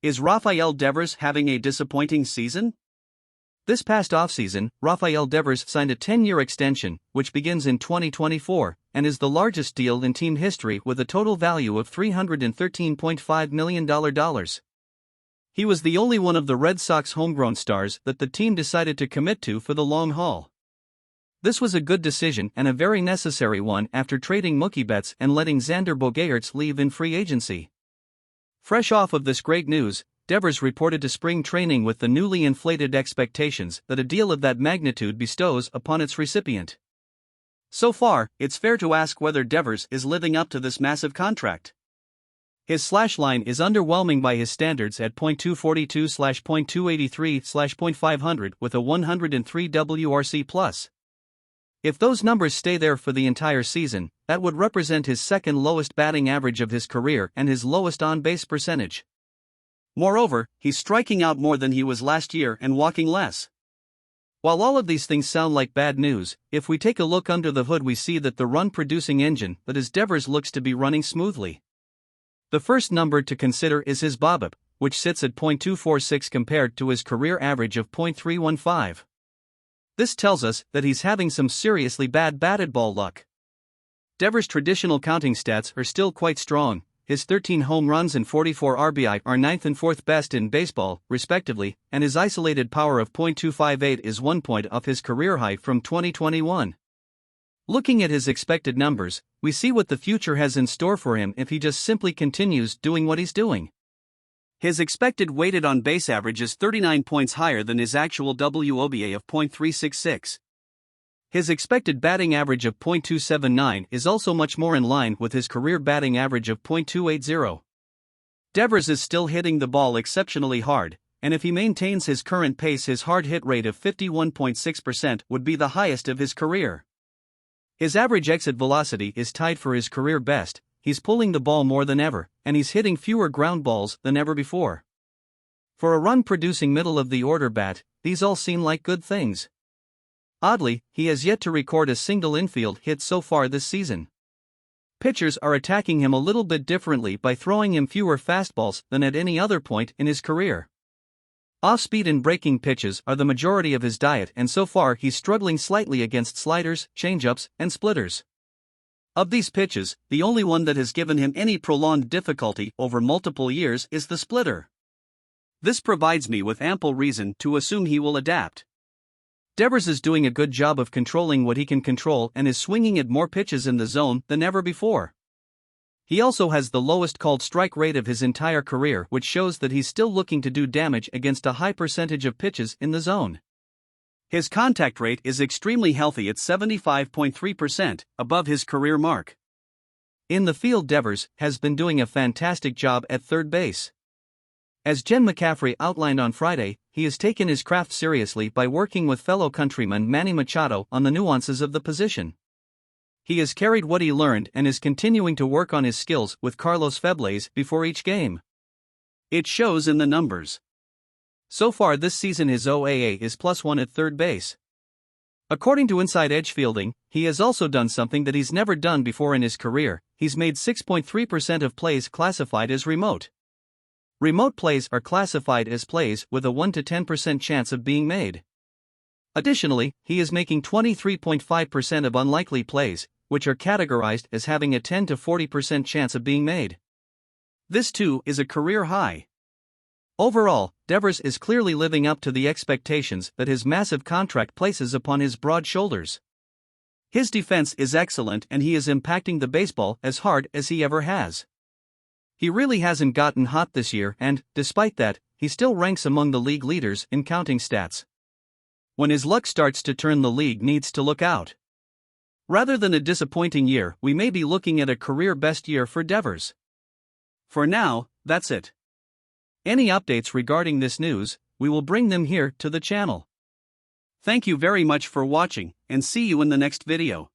Is Rafael Devers having a disappointing season? This past offseason, Rafael Devers signed a 10-year extension, which begins in 2024, and is the largest deal in team history with a total value of $313.5 million. He was the only one of the Red Sox homegrown stars that the team decided to commit to for the long haul. This was a good decision and a very necessary one after trading Mookie Betts and letting Xander Bogaerts leave in free agency. Fresh off of this great news, Devers reported to spring training with the newly inflated expectations that a deal of that magnitude bestows upon its recipient. So far, it's fair to ask whether Devers is living up to this massive contract. His slash line is underwhelming by his standards at .242/.283/.500 with a 103 WRC+. If those numbers stay there for the entire season, that would represent his second lowest batting average of his career and his lowest on-base percentage. Moreover, he's striking out more than he was last year and walking less. While all of these things sound like bad news, if we take a look under the hood we see that the run-producing engine that is Devers looks to be running smoothly. The first number to consider is his BOBIP, which sits at .246 compared to his career average of .315. This tells us that he's having some seriously bad batted ball luck. Devers' traditional counting stats are still quite strong. His 13 home runs and 44 RBI are 9th and 4th best in baseball, respectively, and his isolated power of .258 is 1 point off his career high from 2021. Looking at his expected numbers, we see what the future has in store for him if he just simply continues doing what he's doing. His expected weighted on-base average is 39 points higher than his actual WOBA of .366. His expected batting average of .279 is also much more in line with his career batting average of .280. Devers is still hitting the ball exceptionally hard, and if he maintains his current pace, his hard hit rate of 51.6% would be the highest of his career. His average exit velocity is tied for his career best. He's pulling the ball more than ever, and he's hitting fewer ground balls than ever before. For a run-producing middle-of-the-order bat, these all seem like good things. Oddly, he has yet to record a single infield hit so far this season. Pitchers are attacking him a little bit differently by throwing him fewer fastballs than at any other point in his career. Off-speed and breaking pitches are the majority of his diet, and so far he's struggling slightly against sliders, changeups, and splitters. Of these pitches, the only one that has given him any prolonged difficulty over multiple years is the splitter. This provides me with ample reason to assume he will adapt. Devers is doing a good job of controlling what he can control and is swinging at more pitches in the zone than ever before. He also has the lowest called strike rate of his entire career, which shows that he's still looking to do damage against a high percentage of pitches in the zone. His contact rate is extremely healthy at 75.3%, above his career mark. In the field, Devers has been doing a fantastic job at third base. As Jen McCaffrey outlined on Friday, he has taken his craft seriously by working with fellow countryman Manny Machado on the nuances of the position. He has carried what he learned and is continuing to work on his skills with Carlos Febles before each game. It shows in the numbers. So far this season his OAA is +1 at third base. According to Inside Edge Fielding, he has also done something that he's never done before in his career. He's made 6.3% of plays classified as remote. Remote plays are classified as plays with a 1 to 10% chance of being made. Additionally, he is making 23.5% of unlikely plays, which are categorized as having a 10 to 40% chance of being made. This too is a career high. Overall, Devers is clearly living up to the expectations that his massive contract places upon his broad shoulders. His defense is excellent and he is impacting the baseball as hard as he ever has. He really hasn't gotten hot this year and, despite that, he still ranks among the league leaders in counting stats. When his luck starts to turn, the league needs to look out. Rather than a disappointing year, we may be looking at a career best year for Devers. For now, that's it. Any updates regarding this news, we will bring them here to the channel. Thank you very much for watching, and see you in the next video.